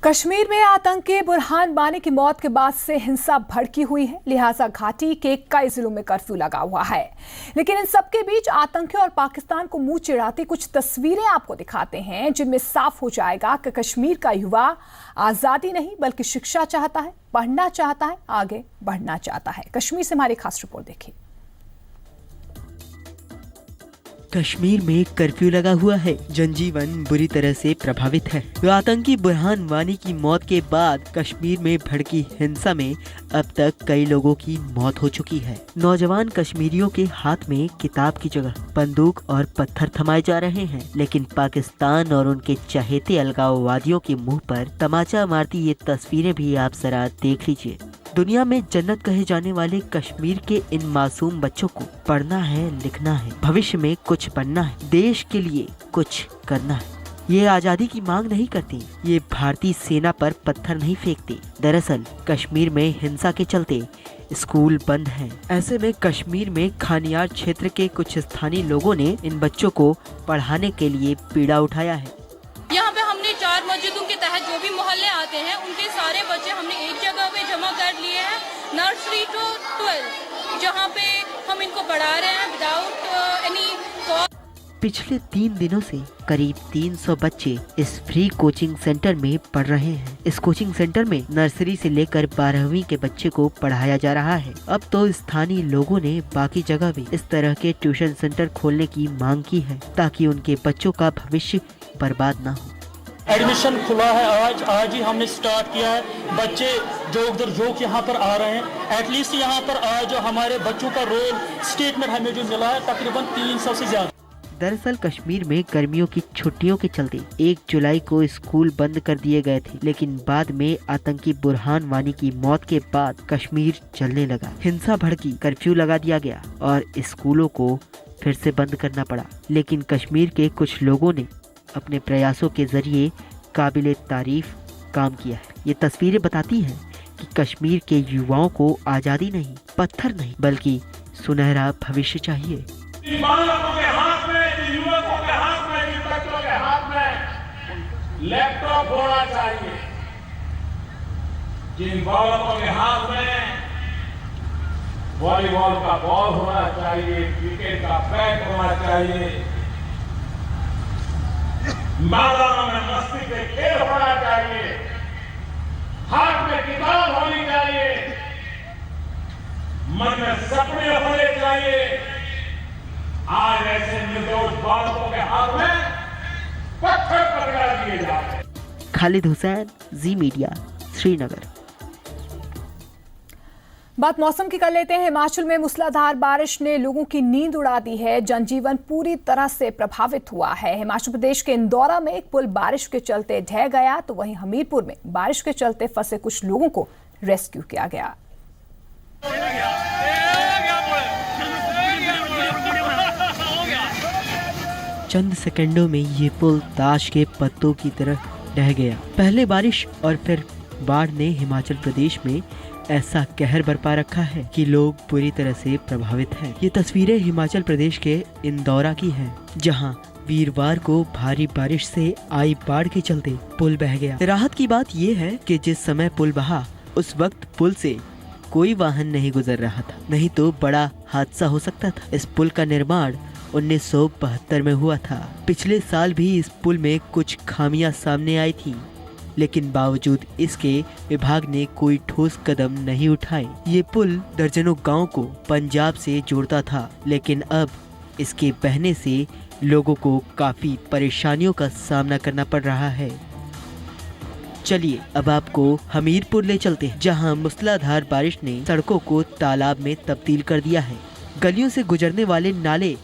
कश्मीर में आतंकी बुरहान वानी की मौत के बाद से हिंसा भड़की हुई है, लिहाजा घाटी के कई जिलों में कर्फ्यू लगा हुआ है। लेकिन इन सबके बीच आतंकियों और पाकिस्तान को मुंह चिढ़ाती कुछ तस्वीरें आपको दिखाते हैं, जिनमें साफ हो जाएगा कि कश्मीर का युवा आजादी नहीं बल्कि शिक्षा चाहता है, पढ़ना चाहता है, आगे बढ़ना चाहता है। कश्मीर से हमारी खास रिपोर्ट देखिए। कश्मीर में कर्फ्यू लगा हुआ है, जनजीवन बुरी तरह से प्रभावित है। आतंकी बुरहान वानी की मौत के बाद कश्मीर में भड़की हिंसा में अब तक कई लोगों की मौत हो चुकी है। नौजवान कश्मीरियों के हाथ में किताब की जगह बंदूक और पत्थर थमाए जा रहे हैं, लेकिन पाकिस्तान और उनके चहेते अलगाववादियों के मुंह पर तमाचा मारती ये तस्वीरें भी आप जरा देख लीजिए। दुनिया में जन्नत कहे जाने वाले कश्मीर के इन मासूम बच्चों को पढ़ना है, लिखना है, भविष्य में कुछ बनना है, देश के लिए कुछ करना है। ये आजादी की मांग नहीं करती, ये भारतीय सेना पर पत्थर नहीं फेंकते। दरअसल कश्मीर में हिंसा के चलते स्कूल बंद हैं। ऐसे में कश्मीर में खानियार क्षेत्र के कुछ स्थानीय लोगों ने इन बच्चों को पढ़ाने के लिए पीड़ा उठाया है। यहाँ पे हमने 4 मस्जिदों के तहत जो भी मोहल्ले आते हैं उनके सारे बच्चे हमने एक जगह पे जमा कर लिए हैं, नर्सरी टू 12, जहाँ पे हम इनको पढ़ा रहे हैं विदाउट एनी कॉस्ट। पिछले 3 दिनों से करीब 300 बच्चे इस फ्री कोचिंग सेंटर में पढ़ रहे हैं। इस कोचिंग सेंटर में नर्सरी से लेकर 12वीं के बच्चे को पढ़ाया जा रहा है। अब तो स्थानीय लोगों ने बाकी जगह भी इस तरह के ट्यूशन सेंटर खोलने की मांग की है, ताकि उनके बच्चों का भविष्य बर्बाद ना हो। एडमिशन खुला है, आज ही हमने स्टार्ट किया है। बच्चे जो यहाँ पर आ रहे हैं, एटलीस्ट यहाँ पर आज जो हमारे बच्चों का रोल स्टेटमेंट हमें जो मिला है तकरीबन 300 से ज्यादा। दरअसल कश्मीर में गर्मियों की छुट्टियों के चलते 1 जुलाई को स्कूल बंद कर दिए गए थे, लेकिन बाद में आतंकी बुरहान वानी की मौत के बाद कश्मीर चलने लगा। हिंसा भड़की, कर्फ्यू लगा दिया गया और स्कूलों को फिर से बंद करना पड़ा। लेकिन कश्मीर के कुछ लोगों ने अपने प्रयासों के जरिए काबिले तारीफ काम किया है। ये तस्वीरें बताती हैं कि कश्मीर के युवाओं को आज़ादी नहीं, पत्थर नहीं, बल्कि सुनहरा भविष्य चाहिए। बालकों के हाथ में, युवकों के हाथ में, बच्चों के हाथ में लैपटॉप होना चाहिए। जिन बालकों के हाथ में वॉलीबॉल का बॉल होना चाहिए, क्रिकेट का बैट होना चाहिए, मैदानों में मस्ती के खेल होना चाहिए, हाथ में किताब होनी चाहिए, मन में सपने होने चाहिए। आज ऐसे निर्दोष बालकों के हाथ में पत्थर पकड़ा दिए जाते हैं। खालिद हुसैन, जी मीडिया, श्रीनगर। बात मौसम की कर लेते हैं। हिमाचल में मूसलाधार बारिश ने लोगों की नींद उड़ा दी है, जनजीवन पूरी तरह से प्रभावित हुआ है। हिमाचल प्रदेश के इंदौरा में एक पुल बारिश के चलते ढह गया, तो वहीं हमीरपुर में बारिश के चलते फंसे कुछ लोगों को रेस्क्यू किया गया। चंद सेकंडों में ये पुल ताश के पत्तों की तरह ढह गया। पहले बारिश और फिर बाढ़ ने हिमाचल प्रदेश में ऐसा कहर बरपा रखा है कि लोग पूरी तरह से प्रभावित हैं। ये तस्वीरें हिमाचल प्रदेश के इंदौरा की हैं, जहां वीरवार को भारी बारिश से आई बाढ़ के चलते पुल बह गया। राहत की बात ये है कि जिस समय पुल बहा उस वक्त पुल से कोई वाहन नहीं गुजर रहा था, नहीं तो बड़ा हादसा हो सकता था। इस पुल का निर्माण 1972 में हुआ था। पिछले साल भी इस पुल में कुछ खामियां सामने आई थी, लेकिन बावजूद इसके विभाग ने कोई ठोस कदम नहीं उठाए। ये पुल दर्जनों गांव को पंजाब से जोड़ता था, लेकिन अब इसके बहने से लोगों को काफी परेशानियों का सामना करना पड़ रहा है। चलिए अब आपको हमीरपुर ले चलते हैं, जहां मूसलाधार बारिश ने सड़कों को तालाब में तब्दील कर दिया है। गलियों से गुजरने वाले नाले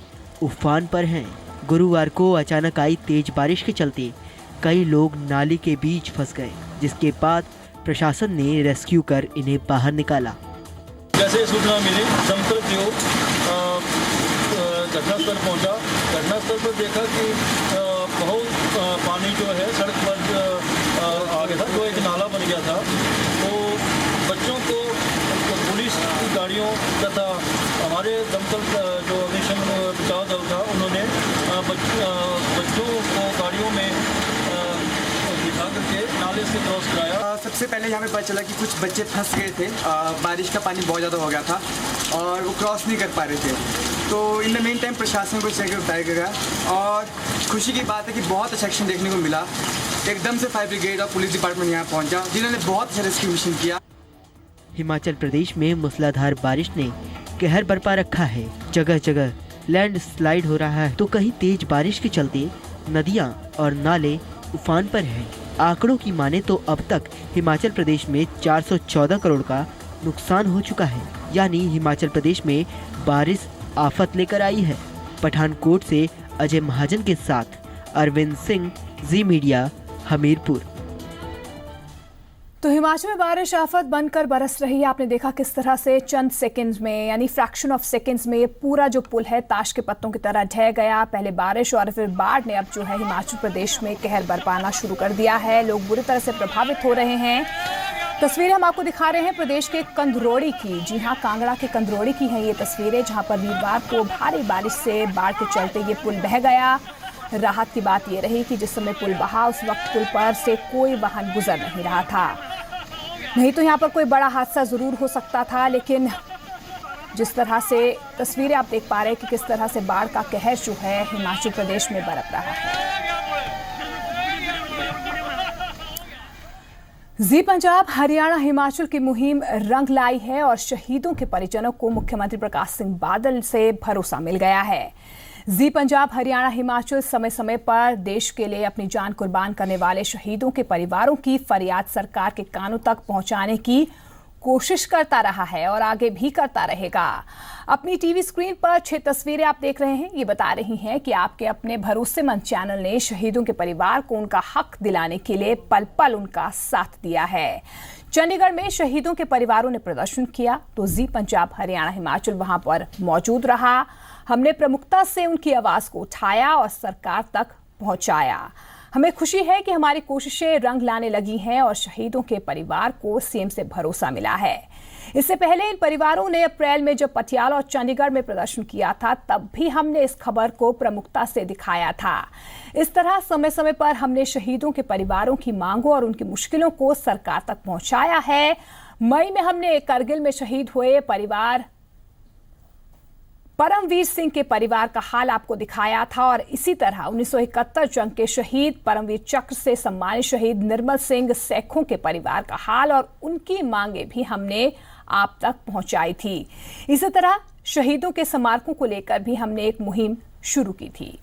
उफान पर हैं। गुरुवार को अचानक आई तेज बारिश के चलते कई लोग नाली के बीच फंस गए, जिसके बाद प्रशासन ने रेस्क्यू कर इन्हें बाहर निकाला। जैसे सूचना मिली, दमकल प्रयोग घटनास्थल पहुंचा। घटनास्थल पर देखा कि बहुत पानी जो है सड़क पर आ गया था, जो एक नाला बन गया था। तो बच्चों को पुलिस की गाड़ियों तथा हमारे दमकल जो अग्निशमन बचाव दल था, उन्होंने बच्चों को गाड़ियों में बिठा करके नाले से क्रॉस कराया। सबसे पहले यहाँ पे पता चला कि कुछ बच्चे फंस गए थे, बारिश का पानी बहुत ज़्यादा हो गया था और वो क्रॉस नहीं कर पा रहे थे। तो इन द मेन टाइम प्रशासन को चाहिए बताया गया और खुशी की बात है कि बहुत अच्छा एक्शन देखने को मिला। एकदम से फायर ब्रिगेड और पुलिस डिपार्टमेंट यहाँ पहुँचा, जिन्होंने बहुत अच्छा रेस्क्यू मिशन किया। हिमाचल प्रदेश में मूसलाधार बारिश ने कहर बरपा रखा है। जगह जगह लैंड स्लाइड हो रहा है तो कहीं तेज बारिश के चलते नदियां और नाले उफान पर हैं। आंकड़ों की माने तो अब तक हिमाचल प्रदेश में 414 करोड़ का नुकसान हो चुका है। यानी हिमाचल प्रदेश में बारिश आफत लेकर आई है। पठानकोट से अजय महाजन के साथ अरविंद सिंह, जी मीडिया, हमीरपुर। तो हिमाचल में बारिश आफत बनकर बरस रही है। आपने देखा किस तरह से चंद सेकंड्स में, यानी फ्रैक्शन ऑफ सेकंड्स में, ये पूरा जो पुल है ताश के पत्तों की तरह ढह गया। पहले बारिश और फिर बाढ़ ने अब जो है हिमाचल प्रदेश में कहर बरपाना शुरू कर दिया है। लोग बुरी तरह से प्रभावित हो रहे हैं। तस्वीरें हम आपको दिखा रहे हैं प्रदेश के कंदरौड़ी की। जी हाँ, कांगड़ा के कंदरौड़ी की हैं ये तस्वीरें, जहाँ पर वीरवार को भारी बारिश से बाढ़ के चलते ये पुल बह गया। राहत की बात ये रही कि जिस समय पुल बहा उस वक्त पुल पर से कोई वाहन गुजर नहीं रहा था, नहीं तो यहाँ पर कोई बड़ा हादसा जरूर हो सकता था। लेकिन जिस तरह से तस्वीरें आप देख पा रहे हैं कि किस तरह से बाढ़ का कहर जो है हिमाचल प्रदेश में बरप रहा है। जी पंजाब हरियाणा हिमाचल की मुहिम रंग लाई है और शहीदों के परिजनों को मुख्यमंत्री प्रकाश सिंह बादल से भरोसा मिल गया है। जी पंजाब हरियाणा हिमाचल समय समय पर देश के लिए अपनी जान कुर्बान करने वाले शहीदों के परिवारों की फरियाद सरकार के कानों तक पहुंचाने की कोशिश करता रहा है और आगे भी करता रहेगा। अपनी टीवी स्क्रीन पर 6 तस्वीरें आप देख रहे हैं, ये बता रही हैं कि आपके अपने भरोसेमंद चैनल ने शहीदों के परिवार को उनका हक दिलाने के लिए पल पल उनका साथ दिया है। चंडीगढ़ में शहीदों के परिवारों ने प्रदर्शन किया तो जी पंजाब हरियाणा हिमाचल वहां पर मौजूद रहा। हमने प्रमुखता से उनकी आवाज को उठाया और सरकार तक पहुंचाया। हमें खुशी है कि हमारी कोशिशें रंग लाने लगी हैं और शहीदों के परिवार को सीएम से भरोसा मिला है। इससे पहले इन परिवारों ने अप्रैल में जब पटियाला और चंडीगढ़ में प्रदर्शन किया था तब भी हमने इस खबर को प्रमुखता से दिखाया था। इस तरह समय समय पर हमने शहीदों के परिवारों की मांगों और उनकी मुश्किलों को सरकार तक पहुंचाया है। मई में हमने करगिल में शहीद हुए परिवार परमवीर सिंह के परिवार का हाल आपको दिखाया था और इसी तरह 1971 जंग के शहीद परमवीर चक्र से सम्मानित शहीद निर्मल सिंह सैखों के परिवार का हाल और उनकी मांगे भी हमने आप तक पहुंचाई थी। इसी तरह शहीदों के स्मारकों को लेकर भी हमने एक मुहिम शुरू की थी।